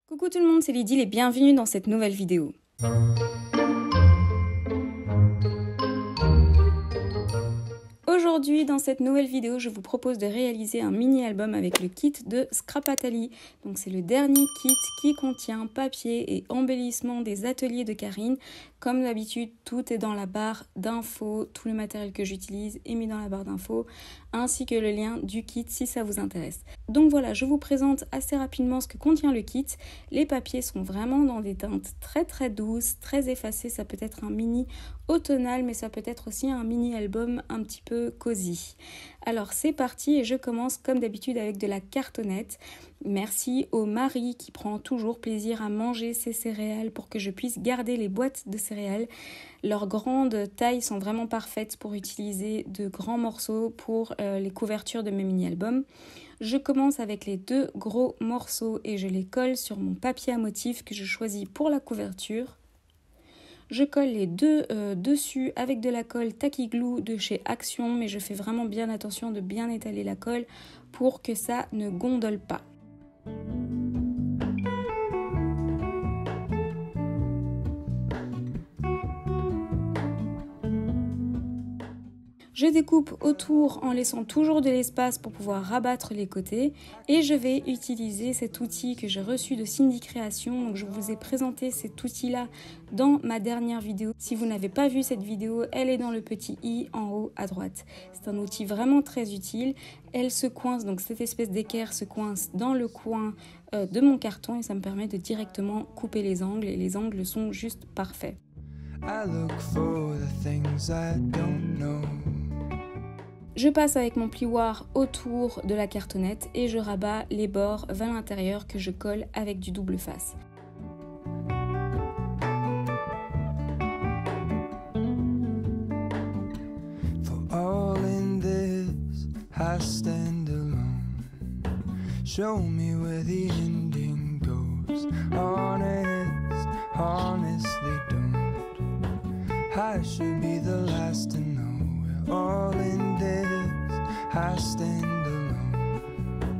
Coucou tout le monde, c'est Lydie et bienvenue dans cette nouvelle vidéo. Aujourd'hui, dans cette nouvelle vidéo, je vous propose de réaliser un mini-album avec le kit de Scrapatali. Donc c'est le dernier kit qui contient papier et embellissement des ateliers de Karine. Comme d'habitude, tout est dans la barre d'infos, tout le matériel que j'utilise est mis dans la barre d'infos, ainsi que le lien du kit si ça vous intéresse. Donc voilà, je vous présente assez rapidement ce que contient le kit. Les papiers sont vraiment dans des teintes très douces, très effacées. Ça peut être un mini automnal, mais ça peut être aussi un mini-album un petit peu cosy. Alors c'est parti et je commence comme d'habitude avec de la cartonnette. Merci au mari qui prend toujours plaisir à manger ses céréales pour que je puisse garder les boîtes de céréales. Leurs grandes tailles sont vraiment parfaites pour utiliser de grands morceaux pour les couvertures de mes mini-albums. Je commence avec les deux gros morceaux et je les colle sur mon papier à motifs que je choisis pour la couverture. Je colle les deux dessus avec de la colle Tacky Glue de chez Action, mais je fais vraiment bien attention de bien étaler la colle pour que ça ne gondole pas. Je découpe autour en laissant toujours de l'espace pour pouvoir rabattre les côtés et je vais utiliser cet outil que j'ai reçu de Cindy Création. Donc je vous ai présenté cet outil-là dans ma dernière vidéo. Si vous n'avez pas vu cette vidéo, elle est dans le petit i en haut à droite. C'est un outil vraiment très utile. Elle se coince, donc cette espèce d'équerre se coince dans le coin de mon carton et ça me permet de directement couper les angles et les angles sont juste parfaits. Je passe avec mon plioir autour de la cartonnette et je rabats les bords vers l'intérieur que je colle avec du double face. Show me where the ending goes. Honest, honestly don't. I should be the last to know. We're all in this. I stand alone.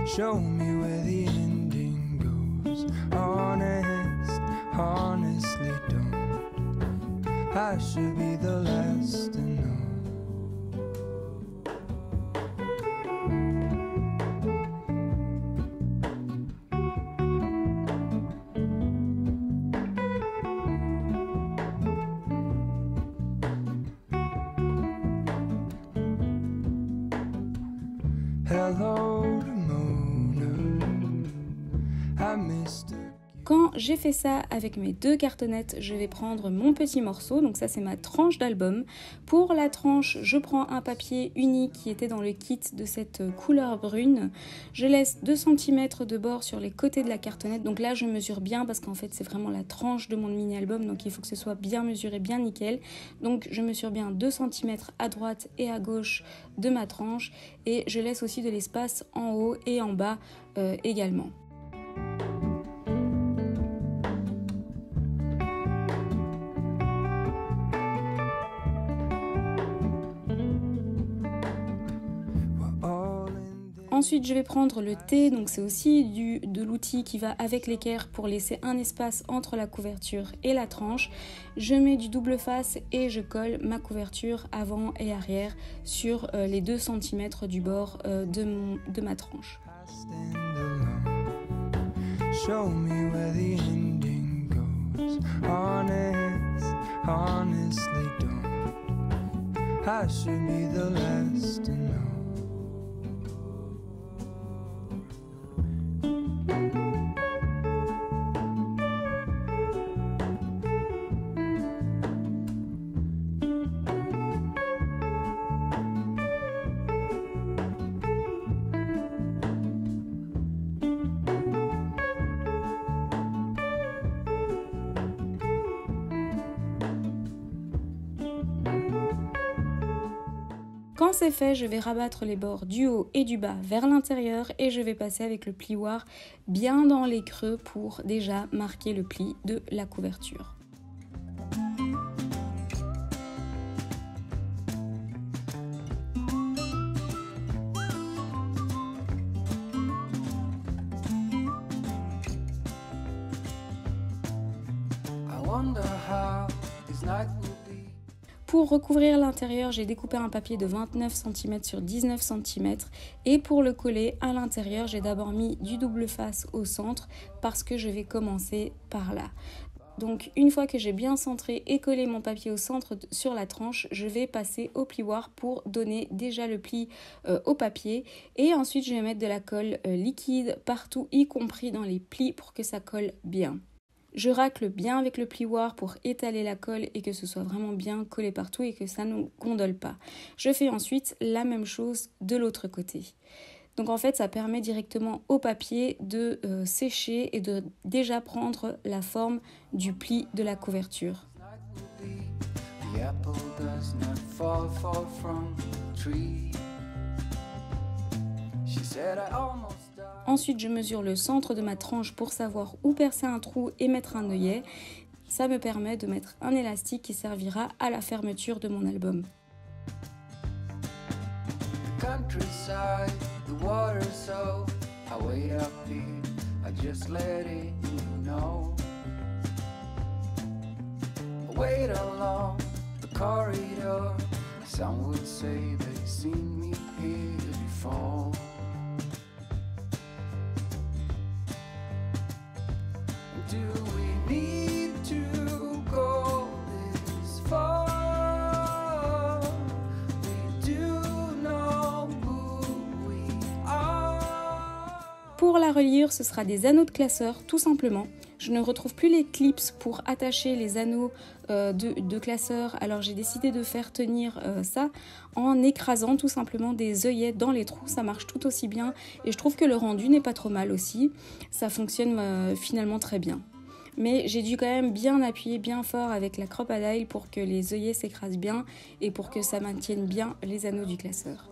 Show me where the ending goes. Honest, honestly don't. I should be the last to know. Quand j'ai fait ça avec mes deux cartonnettes, je vais prendre mon petit morceau, donc ça c'est ma tranche d'album. Pour la tranche, je prends un papier uni qui était dans le kit de cette couleur brune. Je laisse 2 cm de bord sur les côtés de la cartonnette, donc là je mesure bien parce qu'en fait c'est vraiment la tranche de mon mini-album, donc il faut que ce soit bien mesuré, bien nickel. Donc je mesure bien 2 cm à droite et à gauche de ma tranche et je laisse aussi de l'espace en haut et en bas également. Ensuite, je vais prendre le T, donc c'est aussi de l'outil qui va avec l'équerre pour laisser un espace entre la couverture et la tranche. Je mets du double face et je colle ma couverture avant et arrière sur les 2 cm du bord de ma tranche. Show me where the ending goes. Honest, honestly don't. I should be the last to know. Quand c'est fait, je vais rabattre les bords du haut et du bas vers l'intérieur et je vais passer avec le plioir bien dans les creux pour déjà marquer le pli de la couverture. Pour recouvrir l'intérieur, j'ai découpé un papier de 29 cm sur 19 cm et pour le coller à l'intérieur, j'ai d'abord mis du double face au centre parce que je vais commencer par là. Donc une fois que j'ai bien centré et collé mon papier au centre sur la tranche, je vais passer au plioir pour donner déjà le pli au papier et ensuite je vais mettre de la colle liquide partout, y compris dans les plis pour que ça colle bien. Je racle bien avec le plioir pour étaler la colle et que ce soit vraiment bien collé partout et que ça ne gondole pas. Je fais ensuite la même chose de l'autre côté. Donc en fait, ça permet directement au papier de sécher et de déjà prendre la forme du pli de la couverture. Ensuite, je mesure le centre de ma tranche pour savoir où percer un trou et mettre un œillet. Ça me permet de mettre un élastique qui servira à la fermeture de mon album. Pour la reliure, ce sera des anneaux de classeur, tout simplement. Je ne retrouve plus les clips pour attacher les anneaux de classeur, alors j'ai décidé de faire tenir ça en écrasant tout simplement des œillets dans les trous. Ça marche tout aussi bien et je trouve que le rendu n'est pas trop mal aussi. Ça fonctionne finalement très bien. Mais j'ai dû quand même bien appuyer bien fort avec la crocodile pour que les œillets s'écrasent bien et pour que ça maintienne bien les anneaux du classeur.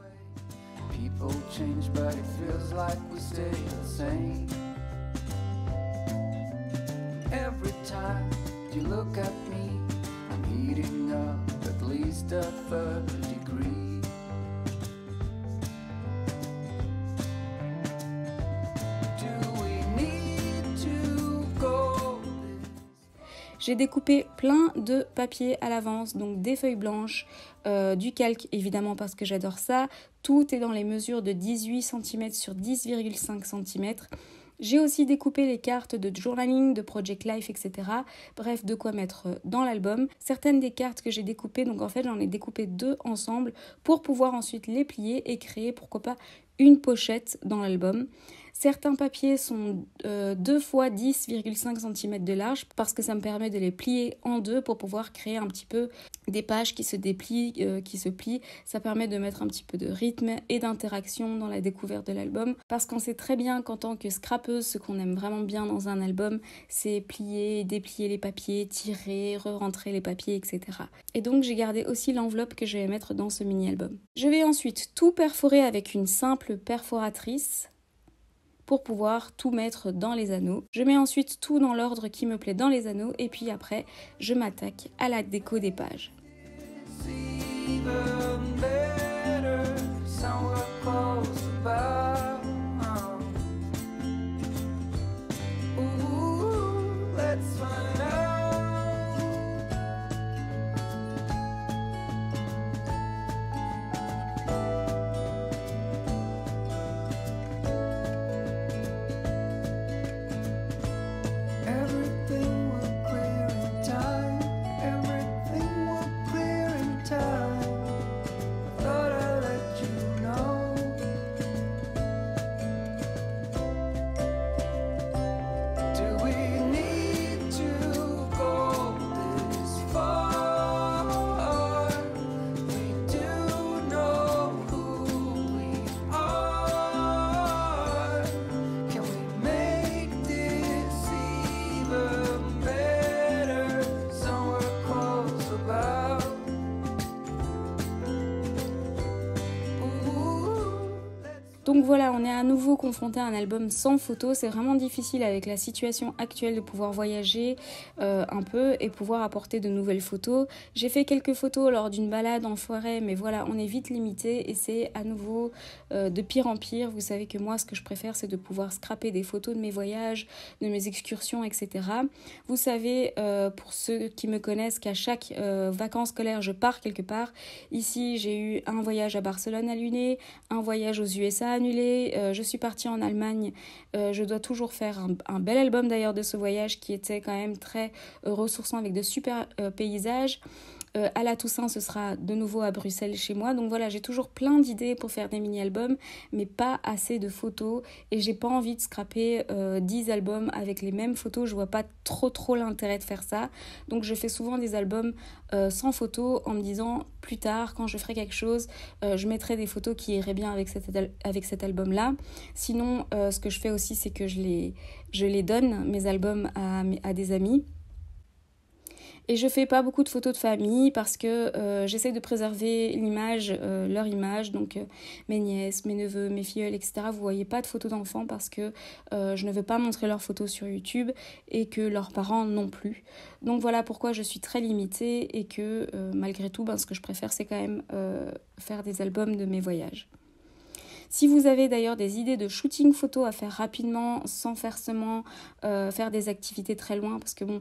People change, but it feels like we stay the same. Every time you look at me, I'm heating up at least a third degree. Do we need to go? J'ai découpé plein de papier à l'avance, donc des feuilles blanches, du calque évidemment parce que j'adore ça. Tout est dans les mesures de 18 cm sur 10,5 cm. J'ai aussi découpé les cartes de journaling, de Project Life, etc. Bref, de quoi mettre dans l'album. Certaines des cartes que j'ai découpées, donc en fait j'en ai découpé 2 ensemble pour pouvoir ensuite les plier et créer, pourquoi pas, une pochette dans l'album. Certains papiers sont 2 fois 10,5 cm de large parce que ça me permet de les plier en deux pour pouvoir créer un petit peu des pages qui se déplient, qui se plient. Ça permet de mettre un petit peu de rythme et d'interaction dans la découverte de l'album parce qu'on sait très bien qu'en tant que scrapeuse, ce qu'on aime vraiment bien dans un album, c'est plier et déplier les papiers, tirer, re-rentrer les papiers, etc. Et donc j'ai gardé aussi l'enveloppe que je vais mettre dans ce mini-album. Je vais ensuite tout perforer avec une simple perforatrice pour pouvoir tout mettre dans les anneaux. Je mets ensuite tout dans l'ordre qui me plaît dans les anneaux et puis après, je m'attaque à la déco des pages. Donc voilà, on est à nouveau confronté à un album sans photos. C'est vraiment difficile avec la situation actuelle de pouvoir voyager un peu et pouvoir apporter de nouvelles photos. J'ai fait quelques photos lors d'une balade en forêt, mais voilà, on est vite limité et c'est à nouveau de pire en pire. Vous savez que moi, ce que je préfère, c'est de pouvoir scraper des photos de mes voyages, de mes excursions, etc. Vous savez, pour ceux qui me connaissent, qu'à chaque vacances scolaires, je pars quelque part. Ici, j'ai eu un voyage à Barcelone annulé, un voyage aux USA annulé, je suis partie en Allemagne, je dois toujours faire un bel album d'ailleurs de ce voyage qui était quand même très ressourçant avec de super paysages. À la Toussaint, ce sera de nouveau à Bruxelles chez moi. Donc voilà, j'ai toujours plein d'idées pour faire des mini-albums, mais pas assez de photos. Et j'ai pas envie de scraper 10 albums avec les mêmes photos. Je vois pas trop l'intérêt de faire ça. Donc je fais souvent des albums sans photos en me disant plus tard, quand je ferai quelque chose, je mettrai des photos qui iraient bien avec cet album-là. Sinon, ce que je fais aussi, c'est que je les donne, mes albums, à des amis. Et je fais pas beaucoup de photos de famille parce que j'essaie de préserver l'image, leur image, donc mes nièces, mes neveux, mes filleuls, etc. Vous voyez pas de photos d'enfants parce que je ne veux pas montrer leurs photos sur YouTube et que leurs parents non plus. Donc voilà pourquoi je suis très limitée et que malgré tout, ce que je préfère, c'est quand même faire des albums de mes voyages. Si vous avez d'ailleurs des idées de shooting photo à faire rapidement, sans forcément faire des activités très loin, parce que bon,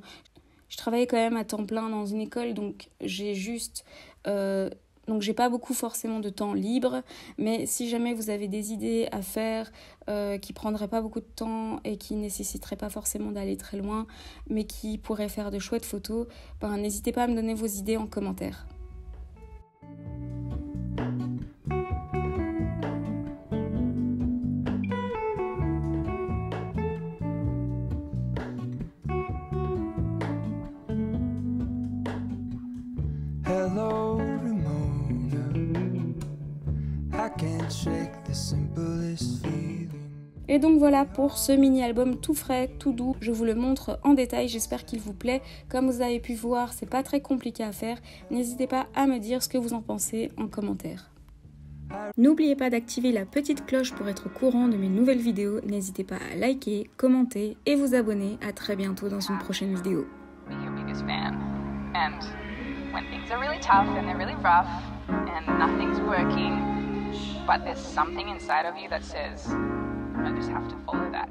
je travaillais quand même à temps plein dans une école, donc j'ai pas beaucoup forcément de temps libre, mais si jamais vous avez des idées à faire qui prendraient pas beaucoup de temps et qui nécessiteraient pas forcément d'aller très loin, mais qui pourraient faire de chouettes photos, n'hésitez pas à me donner vos idées en commentaire. Hello, Ramona. I can't shake the simplest feeling. Et donc voilà pour ce mini-album tout frais, tout doux. Je vous le montre en détail, j'espère qu'il vous plaît. Comme vous avez pu voir, c'est pas très compliqué à faire. N'hésitez pas à me dire ce que vous en pensez en commentaire. N'oubliez pas d'activer la petite cloche pour être au courant de mes nouvelles vidéos. N'hésitez pas à liker, commenter et vous abonner. À très bientôt dans une prochaine vidéo. When things are really tough and they're really rough and nothing's working, but there's something inside of you that says, I just have to follow that.